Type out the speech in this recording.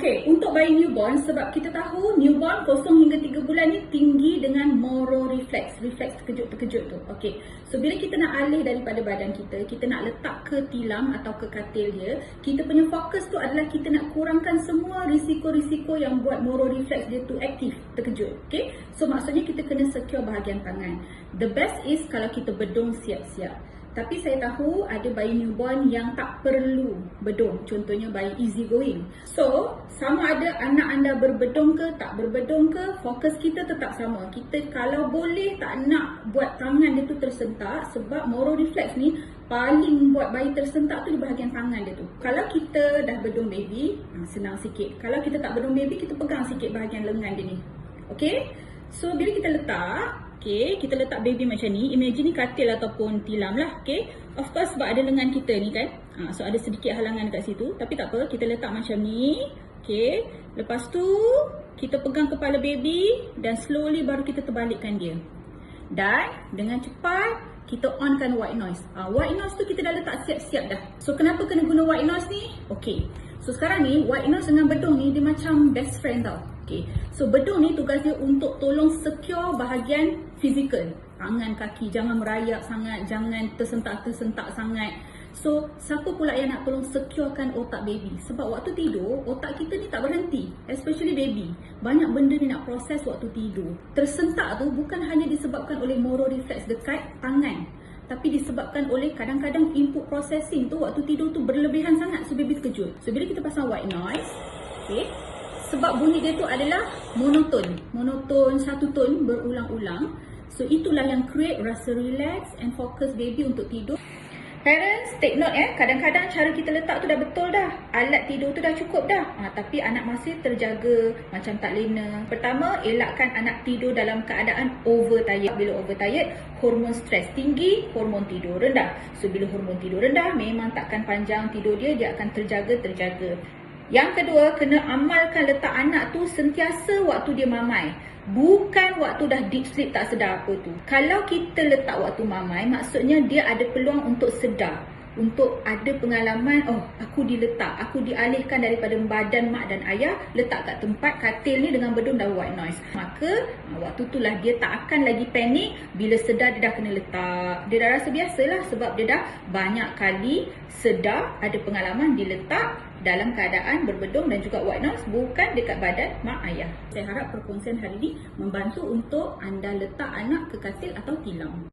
Okey, untuk bayi newborn, sebab kita tahu newborn 0 hingga 3 bulan ni tinggi dengan moro reflex terkejut-terkejut tu. Okey, so bila kita nak alih daripada badan kita nak letak ke tilam atau ke katil dia, kita punya fokus tu adalah kita nak kurangkan semua risiko-risiko yang buat moro reflex dia tu aktif, terkejut. Okey, so maksudnya kita kena secure bahagian tangan. The best is kalau kita bedung siap-siap. Tapi saya tahu ada bayi newborn yang tak perlu bedung. Contohnya bayi easy going. So, sama ada anak anda berbedung ke tak berbedung ke, fokus kita tetap sama. Kita kalau boleh tak nak buat tangan dia tu tersentak, sebab moro reflex ni paling buat bayi tersentak tu di bahagian tangan dia tu. Kalau kita dah bedung baby, senang sikit. Kalau kita tak bedung baby, kita pegang sikit bahagian lengan dia ni. Okay? So, bila kita letak, kita letak baby macam ni. Imagine ni katil ataupun tilam lah. Of course sebab ada lengan kita ni kan. So ada sedikit halangan dekat situ. Tapi tak apa, kita letak macam ni. Lepas tu kita pegang kepala baby dan slowly baru kita terbalikkan dia. Dan dengan cepat kita onkan white noise. White noise tu kita dah letak siap-siap dah. So kenapa kena guna white noise ni? So sekarang ni white noise dengan bedung ni dia macam best friend tau. So bedung ni tugas dia untuk tolong secure bahagian fizikal. Tangan, kaki, jangan merayap sangat, jangan tersentak-tersentak sangat. So siapa pula yang nak tolong securekan otak baby? Sebab waktu tidur, otak kita ni tak berhenti. Especially baby. Banyak benda ni nak proses waktu tidur. Tersentak tu bukan hanya disebabkan oleh moro reflex dekat tangan, tapi disebabkan oleh kadang-kadang input processing tu waktu tidur tu berlebihan sangat, so baby terkejut. So bila kita pasang white noise, sebab bunyi dia tu adalah monoton, satu tone berulang-ulang. So itulah yang create rasa relax and fokus baby untuk tidur. Parents, take note kadang-kadang cara kita letak tu dah betul dah. Alat tidur tu dah cukup dah. Tapi anak masih terjaga macam tak lena. Pertama, elakkan anak tidur dalam keadaan overtired. Bila overtired, hormon stres tinggi, hormon tidur rendah. So bila hormon tidur rendah, memang takkan panjang tidur dia akan terjaga. Yang kedua, kena amalkan letak anak tu sentiasa waktu dia mamai. Bukan waktu dah deep sleep tak sedar apa tu. Kalau kita letak waktu mamai, maksudnya dia ada peluang untuk sedar. Untuk ada pengalaman, aku diletak, aku dialihkan daripada badan mak dan ayah, letak kat tempat katil ni dengan bedung dan white noise. Maka waktu tu lah dia tak akan lagi panik. Bila sedar dia dah kena letak. Dia dah rasa biasalah sebab dia dah banyak kali sedar, ada pengalaman diletak dalam keadaan berbedung dan juga white noise, bukan dekat badan mak ayah. Saya harap perkongsian hari ini membantu untuk anda letak anak ke katil atau tilam.